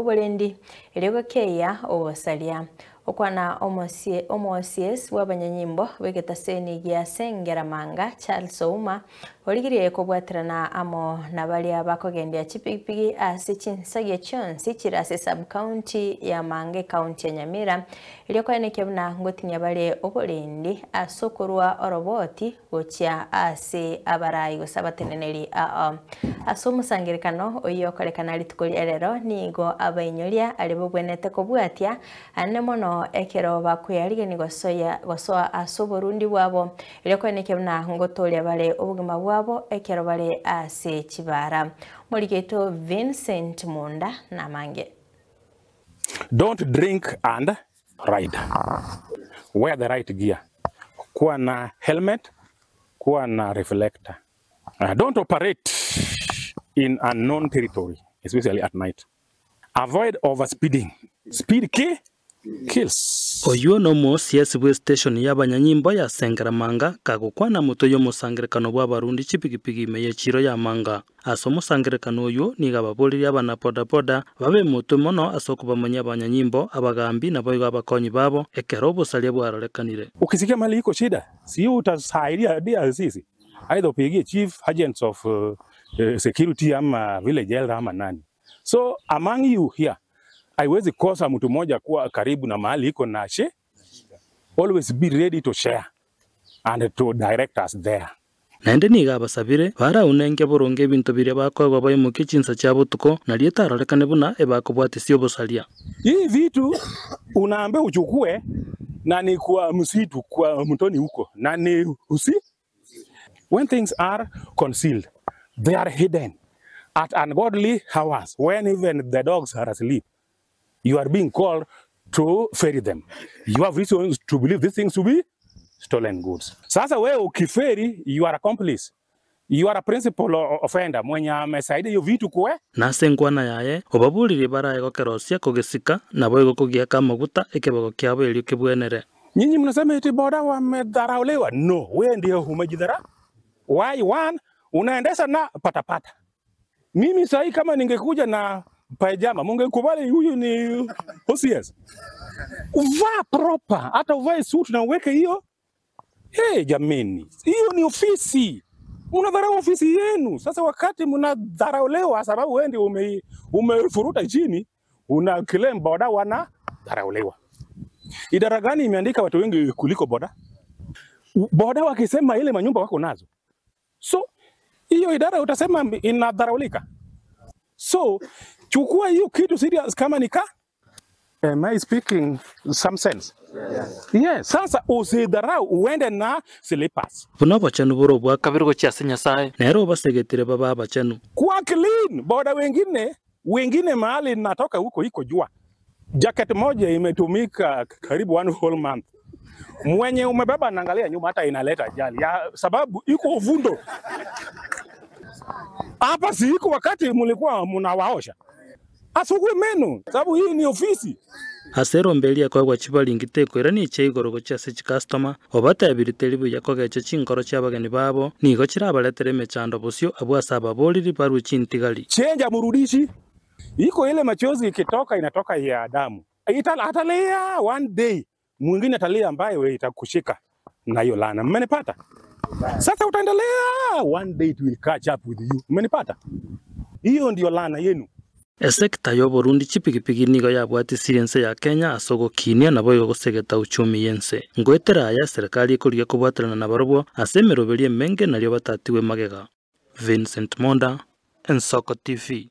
ubolendi ilego keya osalia okwana omosies w'abanyanyimbo begetaseni gya Sengeramanga Charles Ouma oligiriye kubwatirana amo nabalia bakogendya chipigipigi ase chinsagia chonsi chirase sub county ya Mange county ya Nyamira iliokoeneke buna ngotinya bale obolendi asokorwa oroboti gocha ase abarayi gosabateneneri asomusangirikano oyokolekana litukoli erero nigo abainyolia alibogwenete kubwatia anemono ekero bakuyarigeni gosoa asoborundi bwabo iliokoeneke buna ngotolia bale obugima bwabo ekero bale ase chibara moligeto Vincent Munda na Mange. Don't drink and ride. Wear the right gear. Kuwa na helmet, kuwa na reflector. Don't operate in unknown territory, especially at night. Avoid overspeeding. Speed kills. Oyo no mosies we station y'abanyanyimbo ya Sengeramanga kagukwana muto yo musangirikano bw'abarundi chipigipigi meye chiro ya Manga aso musangirikano oyo niga baboliri abana poda babe muto mono asokuba manya abanyanyimbo abagambi nabo abakonyi babo ekero obusalia bwararekanire. Ukisikia mali iko shida si utasaidia dia sisi either upigie chief agents of security ama village elder ama nani. So among you here haiwezi kosa mtu mmoja kuwa karibu na mahali iko na always be ready to share and to direct us there. Naende niga basabire bara unenge boronge bintu bire bakwa babaye mu kichinsa cha butuko na lietarorekane buna ebakobwatisio bosalia. Hii vitu unaambe uchukue na ni kwa msitu kwa mtoni huko na ni when things are concealed they are hidden at ungodly hours when even the dogs are asleep. You are being called to ferry them. You have reasons to believe these things to be stolen goods. Sasa wewe ukiferi, you are accomplice. You are a principal offender. Mwenye amesaidia hiyo vitu kwe. Nasengwana yaye, obabuliri baraye gokerosia kogesika na boyo kogiaka maguta ekebego kyabo elio kebwenere. Nyinyi mnasema eti boda wamedharauliwa? No, wewe ndio umejidharau. Why one unaendesha na patapata. Mimi sahi kama ningekuja na pajama mungekubali huyu ni OCS. Uvaa proper, hata uvae suit na uweke hiyo. Jameni, hiyo ni ofisi. Unadharau ofisi yenu. Sasa wakati mnadharaulewa sababu wewe ndio umefuruta chini, una claim boda wana dharaulewa. Idara gani imeandika watu wengi kuliko boda? Boda wakisema ile manyumba wako nazo. So, hiyo idara utasema inadharaulika. So, chukua hiyo kitu serious kama nika. Am I speaking some sense? Yes. Sasa usidharau uende na slippers. Buno bachanu boro bwa kabirgo cyase Nyasaye. Nero basegetire baba bachanu. Kwa clean, boda wengine mahali natoka huko iko jua. Jacket moja imetumika karibu 1 whole month. Mwenye umebeba naangalia nyuma hata inaleta ajali. Ya sababu iko vundo. Hapa si iko wakati mlikuwa mnawaosha. Asugwe meno, sababu hii ni ofisi. Asero mbelia kwa chibalingiteko era ni cheigoro cha sechi customer obata abilitelibu yakoga cha chinkoro cha bagani babo nigo chirabaletere mechando bosio abwasaba boliri paru chintigali. Chenja murudishi. Iko ile machozi ikitoka inatoka ya damu. Atalia one day. Mwingine atalia ambaye wewe itakushika na hiyo laana. Mmenipata? Sasa utaendelea one day it will catch up with you. Mmenipata? Hiyo ndio laana yenu. Esekta yo Burundi chipigipigi nigo yabwati sirense ya Kenya asogo kinia na boyo gosegeta uchumi yense. Ngwetera ya serikali ikuriye kubwatirana na barobwo asemeroberie menge na lyo batatiwe magega. Vincent Monda, Ensoko TV.